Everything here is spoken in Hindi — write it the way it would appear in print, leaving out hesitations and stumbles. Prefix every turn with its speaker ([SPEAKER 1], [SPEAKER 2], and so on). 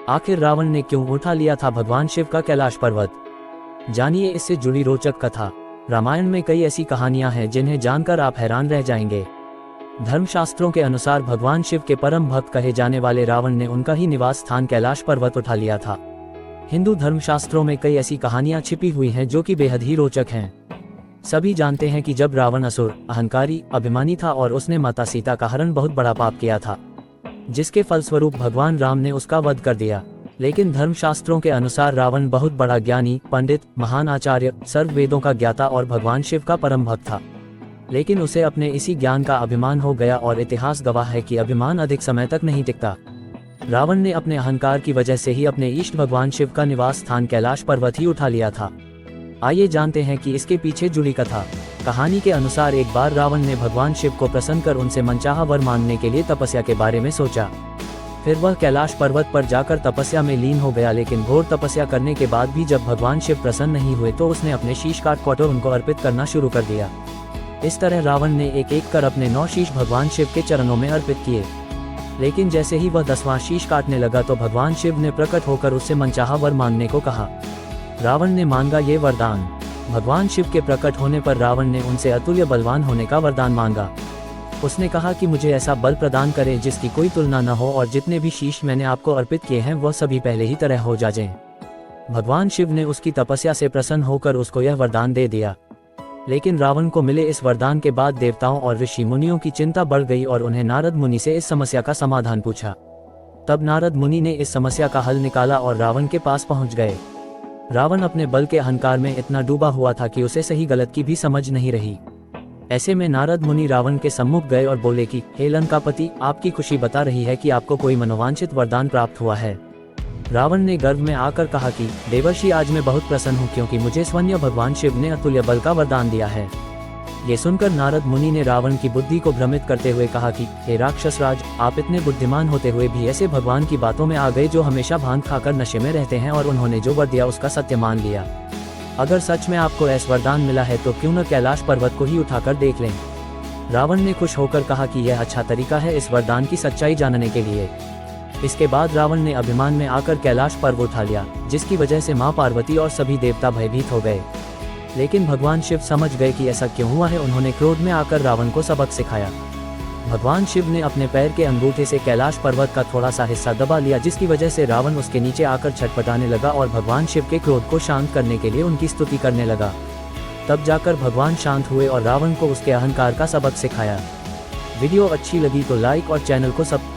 [SPEAKER 1] आखिर रावण ने क्यों उठा लिया था भगवान शिव का कैलाश पर्वत? जानिए इससे जुड़ी रोचक कथा। रामायण में कई ऐसी कहानियां हैं जिन्हें जानकर आप हैरान रह जाएंगे। धर्मशास्त्रों के अनुसार भगवान शिव के परम भक्त कहे जाने वाले रावण ने उनका ही निवास स्थान कैलाश पर्वत उठा लिया था। हिंदू धर्मशास्त्रों में कई ऐसी कहानियां छिपी हुई हैं जो कि बेहद ही रोचक हैं। सभी जानते हैं कि जब रावण असुर, अहंकारी, अभिमानी था और उसने माता सीता का हरण बहुत बड़ा पाप किया था, जिसके फलस्वरूप भगवान राम ने उसका वध कर दिया। लेकिन धर्मशास्त्रों के अनुसार रावण बहुत बड़ा ज्ञानी, पंडित, महान आचार्य, सर्व वेदों का ज्ञाता और भगवान शिव का परम भक्त था। लेकिन उसे अपने इसी ज्ञान का अभिमान हो गया और इतिहास गवाह है कि अभिमान अधिक समय तक नहीं टिकता। रावण ने अपने अहंकार की वजह से ही अपने इष्ट भगवान शिव का निवास स्थान कैलाश पर्वत ही उठा लिया था। आइए जानते हैं कि इसके पीछे जुड़ी कथा। कहानी के अनुसार एक बार रावण ने भगवान शिव को प्रसन्न कर उनसे मनचाहा वर मांगने के लिए तपस्या के बारे में सोचा। फिर वह कैलाश पर्वत पर जाकर तपस्या में लीन हो गया। लेकिन घोर तपस्या करने के बाद भी जब भगवान शिव प्रसन्न नहीं हुए तो उसने अपने शीश काट उनको अर्पित करना शुरू कर दिया। इस तरह रावण ने एक एक कर अपने 9 शीश भगवान शिव के चरणों में अर्पित किए। लेकिन जैसे ही वह 10वां शीश काटने लगा तो भगवान शिव ने प्रकट होकर उससे मनचाहा वर मांगने को कहा। रावण ने मांगा ये वरदान। भगवान शिव के प्रकट होने पर रावण ने उनसे अतुल्य बलवान होने का वरदान मांगा। उसने कहा कि मुझे ऐसा बल प्रदान करें जिसकी कोई तुलना न हो और जितने भी शीश मैंने आपको अर्पित किए हैं वह सभी पहले ही तरह हो जाएं। भगवान शिव ने उसकी तपस्या से प्रसन्न होकर उसको यह वरदान दे दिया। लेकिन रावण को मिले इस वरदान के बाद देवताओं और ऋषि मुनियों की चिंता बढ़ गई और उन्हें नारद मुनि से इस समस्या का समाधान पूछा। तब नारद मुनि ने इस समस्या का हल निकाला और रावण के पास पहुंच गए। रावण अपने बल के अहंकार में इतना डूबा हुआ था कि उसे सही गलत की भी समझ नहीं रही। ऐसे में नारद मुनि रावण के सम्मुख गए और बोले कि हे लंकापति, आपकी खुशी बता रही है कि आपको कोई मनोवांछित वरदान प्राप्त हुआ है। रावण ने गर्व में आकर कहा कि देवर्षि, आज मैं बहुत प्रसन्न हूँ क्योंकि मुझे स्वयं भगवान शिव ने अतुल्य बल का वरदान दिया है। ये सुनकर नारद मुनि ने रावण की बुद्धि को भ्रमित करते हुए कहा कि हे राक्षस राज, आप इतने बुद्धिमान होते हुए भी ऐसे भगवान की बातों में आ गए जो हमेशा भांग खाकर नशे में रहते हैं और उन्होंने जो वर दिया उसका सत्य मान लिया। अगर सच में आपको ऐसा वरदान मिला है तो क्यों न कैलाश पर्वत को ही उठाकर देख लें। रावण ने खुश होकर कहा कि यह अच्छा तरीका है इस वरदान की सच्चाई जानने के लिए। इसके बाद रावण ने अभिमान में आकर कैलाश पर्वत उठा लिया, जिसकी वजह से मां पार्वती और सभी देवता भयभीत हो गए। लेकिन भगवान शिव समझ गए कि ऐसा क्यों हुआ है। उन्होंने क्रोध में आकर रावण को सबक सिखाया। भगवान शिव ने अपने पैर के अंगूठे से कैलाश पर्वत का थोड़ा सा हिस्सा दबा लिया, जिसकी वजह से रावण उसके नीचे आकर छटपटाने लगा और भगवान शिव के क्रोध को शांत करने के लिए उनकी स्तुति करने लगा। तब जाकर भगवान शांत हुए और रावण को उसके अहंकार का सबक सिखाया। वीडियो अच्छी लगी तो लाइक और चैनल को सब्सक्राइब